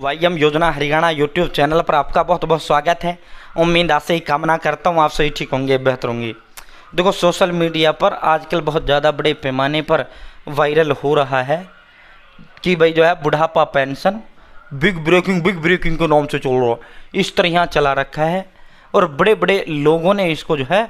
वाईएम योजना Haryana YouTube channel पर आपका बहुत बहुत स्वागत है। उम्मीद आज से ही कामना करता हूँ आप सही ठीक होंगे, बेहतर होंगे। देखो, सोशल मीडिया पर आजकल बहुत ज़्यादा बड़े पैमाने पर वायरल हो रहा है कि भाई जो है बुढ़ापा पेंशन बिग ब्रेकिंग के नाम से चल रहा है, इस तरह यहाँ चला रखा है। और बड़े बड़े लोगों ने इसको जो है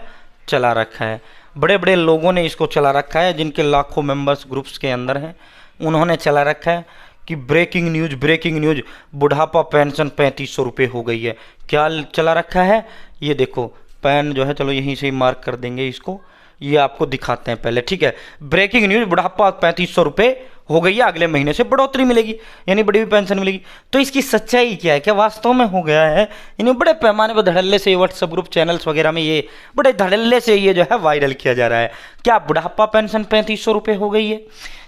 चला रखा है, बड़े बड़े लोगों ने इसको चला रखा है, जिनके लाखों मेंबर्स ग्रुप्स के अंदर हैं, उन्होंने चला रखा है कि ब्रेकिंग न्यूज बुढ़ापा पेंशन 3500 रुपये हो गई है। क्या चला रखा है ये देखो, पेन जो है चलो यहीं से ही मार्क कर देंगे इसको, ये आपको दिखाते हैं पहले, ठीक है। ब्रेकिंग न्यूज बुढ़ापा 3500 रुपये हो गई है, अगले महीने से बढ़ोतरी मिलेगी, यानी बड़ी भी पेंशन मिलेगी। तो इसकी सच्चाई क्या है, क्या वास्तव में हो गया है? यानी बड़े पैमाने पर धड़ल्ले से व्हाट्सएप ग्रुप चैनल्स वगैरह में ये बड़े धड़ल्ले से ये जो है वायरल किया जा रहा है। क्या बुढ़ापा पेंशन 3500 रुपये हो गई है?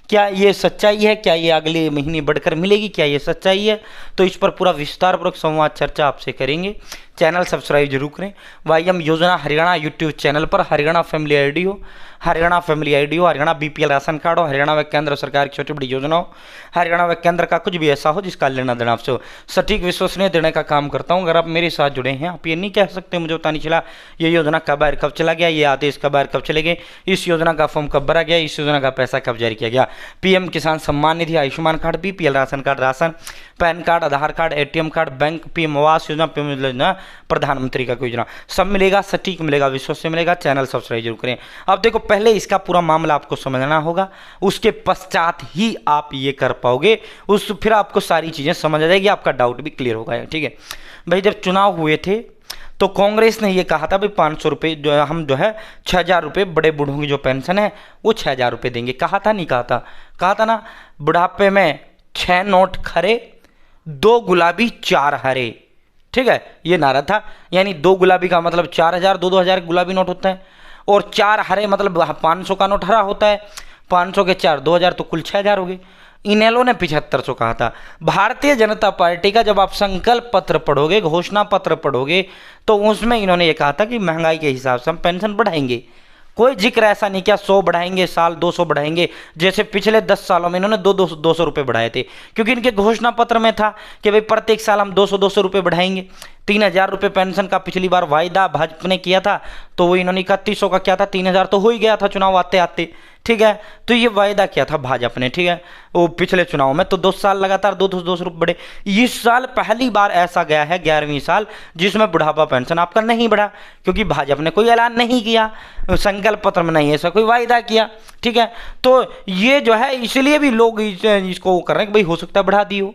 क्या ये सच्चाई है? क्या ये अगले महीने बढ़कर मिलेगी? क्या ये सच्चाई है? तो इस पर पूरा विस्तारपूर्वक संवाद चर्चा आपसे करेंगे। चैनल सब्सक्राइब जरूर करें। वाईएम योजना हरियाणा यूट्यूब चैनल पर हरियाणा फैमिली आईडी हो, हरियाणा बीपीएल राशन कार्ड हो, हरियाणा व केंद्र सरकार की छोटी बड़ी योजना हो, हरियाणा व केंद्र का कुछ भी ऐसा हो जिसका लेना देना आपसे हो, सटीक विश्वसनीय देने का काम करता हूँ। अगर आप मेरे साथ जुड़े हैं, आप ये नहीं कह सकते मुझे पता नहीं चला ये योजना कब आयर कब चला गया, ये आदेश कब आयर कब चले गए, इस योजना का फॉर्म कब भरा गया, इस योजना का पैसा कब जारी किया गया। PM Kisan Samman Nidhi, Ayushman card, BPL ration card, ration, PAN card, Aadhaar card, ATM card, bank, PM Awas Yojana, PM योजना, प्रधानमंत्री का कोई योजना, सब मिलेगा, सटीक मिलेगा, विश्वास से मिलेगा। चैनल सब्सक्राइब जरूर करें। अब देखो, पहले इसका पूरा मामला आपको समझना होगा, उसके पश्चात ही आप ये कर पाओगे, फिर आपको सारी चीज़ें समझ आ जाएगी, आपका डाउट भी क्लियर होगा, ठीक है भाई। जब चुनाव हुए थे तो कांग्रेस ने ये कहा था भाई 500 रुपये जो है, हम जो है 6000 रुपये बड़े बूढ़ों की जो पेंशन है वो 6000 रुपये देंगे। कहा था नहीं कहा था? कहा था ना, बुढ़ापे में 6 नोट खरे, 2 गुलाबी 4 हरे, ठीक है, ये नारा था। यानी 2 गुलाबी का मतलब 4000, 2-2000 गुलाबी नोट होता है, और 4 हरे मतलब 500 का नोट हरा होता है, 500 के 4 2000, तो कुल 6000 हो गए। इनेलो ने 7500 कहा था। भारतीय जनता पार्टी का जब आप संकल्प पत्र पढ़ोगे, घोषणा पत्र पढ़ोगे, तो उसमें इन्होंने ये कहा था कि महंगाई के हिसाब से हम पेंशन बढ़ाएंगे। कोई जिक्र ऐसा नहीं किया 100 बढ़ाएंगे, साल 200 बढ़ाएंगे, जैसे पिछले 10 सालों में इन्होंने 200 रुपये बढ़ाए थे, क्योंकि इनके घोषणा पत्र में था कि भाई प्रत्येक साल हम 200 रुपये बढ़ाएंगे। 3000 रुपये पेंशन का पिछली बार वायदा भाजपा ने किया था, तो वो इन्होंने 3100 का किया था, 3000 तो हो ही गया था चुनाव आते आते, ठीक है। तो ये वायदा किया था भाजपा ने, ठीक है, वो पिछले चुनाव में, तो 2 साल लगातार 200 रुपये बढ़े। इस साल पहली बार ऐसा गया है 11वीं साल जिसमें बुढ़ापा पेंशन आपका नहीं बढ़ा, क्योंकि भाजपा ने कोई ऐलान नहीं किया, संकल्प पत्र में नहीं ऐसा कोई वायदा किया, ठीक है। तो ये जो है इसलिए भी लोग इसको कर रहे हैं कि भाई हो सकता है बढ़ा दियो,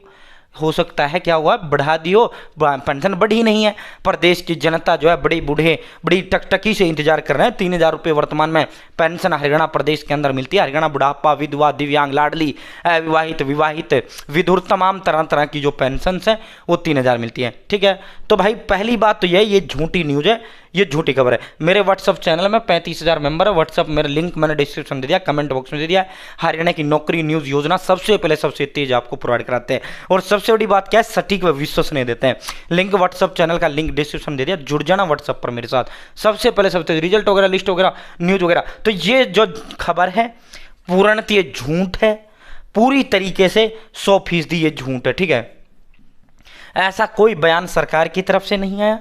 हो सकता है क्या हुआ बढ़ा दियो, पेंशन बढ़ी नहीं है। प्रदेश की जनता जो है बड़ी बूढ़े बड़ी टकटकी से इंतजार कर रहे हैं। 3000 रुपये वर्तमान में पेंशन हरियाणा प्रदेश के अंदर मिलती है। हरियाणा बुढ़ापा, विधवा, दिव्यांग, लाडली, अविवाहित, विवाहित, विधुर, तमाम तरह तरह की जो पेंशन है वो 3000 मिलती है, ठीक है। तो भाई पहली बात तो ये झूठी न्यूज़ है, ये झूठी खबर है। मेरे व्हाट्सअप चैनल में 35,000 मेंबर है। व्हाट्सअप मेरा लिंक मैंने डिस्क्रिप्शन दे दिया, कमेंट बॉक्स में दे दिया। हरियाणा की नौकरी न्यूज़ योजना सबसे पहले सबसे तेज आपको प्रोवाइड कराते हैं, और सबसे बड़ी बात क्या है, सटीक व विश्वसनीय देते हैं। लिंक व्हाट्सअप चैनल का लिंक डिस्क्रिप्शन दे दिया, जुड़ जाना व्हाट्सअप पर मेरे साथ, सबसे पहले सबसे तेज रिजल्ट वगैरह, लिस्ट वगैरह, न्यूज़ वगैरह। तो ये जो खबर है पूर्णतः ये झूठ है, पूरी तरीके से 100% ये झूठ है, ठीक है। ऐसा कोई बयान सरकार की तरफ से नहीं आया,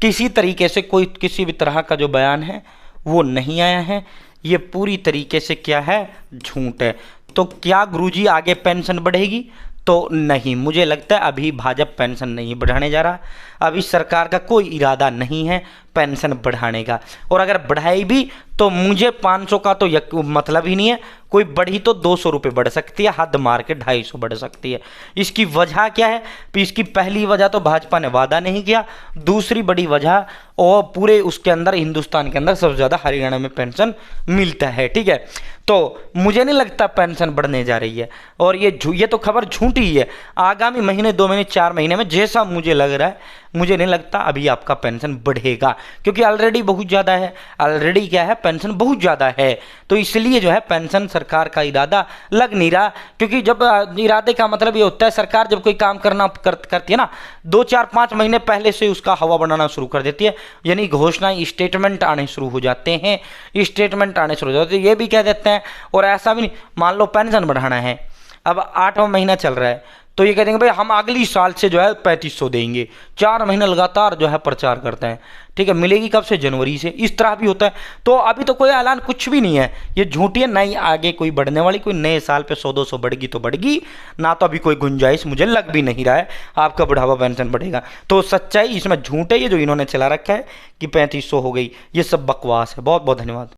किसी तरीके से कोई किसी भी तरह का जो बयान है वो नहीं आया है। ये पूरी तरीके से क्या है, झूठ है। तो क्या गुरुजी आगे पेंशन बढ़ेगी? तो नहीं, मुझे लगता है अभी भाजपा पेंशन नहीं बढ़ाने जा रहा। अभी सरकार का कोई इरादा नहीं है पेंशन बढ़ाने का, और अगर बढ़ाई भी तो मुझे 500 का तो मतलब ही नहीं है। कोई बढ़ी तो 200 रुपये बढ़ सकती है, हद मार के 250 बढ़ सकती है। इसकी वजह क्या है? इसकी पहली वजह तो भाजपा ने वादा नहीं किया, दूसरी बड़ी वजह और पूरे उसके अंदर हिंदुस्तान के अंदर सबसे ज़्यादा हरियाणा में पेंशन मिलता है, ठीक है। तो मुझे नहीं लगता पेंशन बढ़ने जा रही है, और ये तो खबर झूठी ही है। आगामी महीने, 2 महीने, 4 महीने में जैसा मुझे लग रहा है, मुझे नहीं लगता अभी आपका पेंशन बढ़ेगा, क्योंकि ऑलरेडी बहुत ज़्यादा है। ऑलरेडी क्या है, पेंशन बहुत ज़्यादा है, तो इसलिए जो है पेंशन सरकार का इरादा लग नहीं रहा। क्योंकि जब इरादे का मतलब ये होता है, सरकार जब कोई काम करती है ना, 2, 4, 5 महीने पहले से उसका हवा बनाना शुरू कर देती है, यानी घोषणा स्टेटमेंट आने शुरू हो जाते हैं, स्टेटमेंट आने शुरू हो जाते हैं, ये भी कह देते हैं। और ऐसा भी नहीं, मान लो पेंशन बढ़ाना है, अब 8वां महीना चल रहा है, तो ये कह देंगे भाई हम अगली साल से जो है 3500 देंगे, 4 महीने लगातार जो है प्रचार करते हैं। ठीक है, मिलेगी कब से? जनवरी से। इस तरह भी होता है। तो अभी तो कोई ऐलान कुछ भी नहीं है, ये झूठी है, नहीं आगे कोई बढ़ने वाली, कोई नए साल पे 100-200 बढ़ेगी तो बढ़ेगी, ना तो अभी कोई गुंजाइश मुझे लग भी नहीं रहा है आपका बुढ़ापा पेंशन बढ़ेगा। तो सच्चाई इसमें झूठ है, ये जो इन्होंने चला रखा है कि 3500 हो गई, ये सब बकवास है। बहुत बहुत धन्यवाद।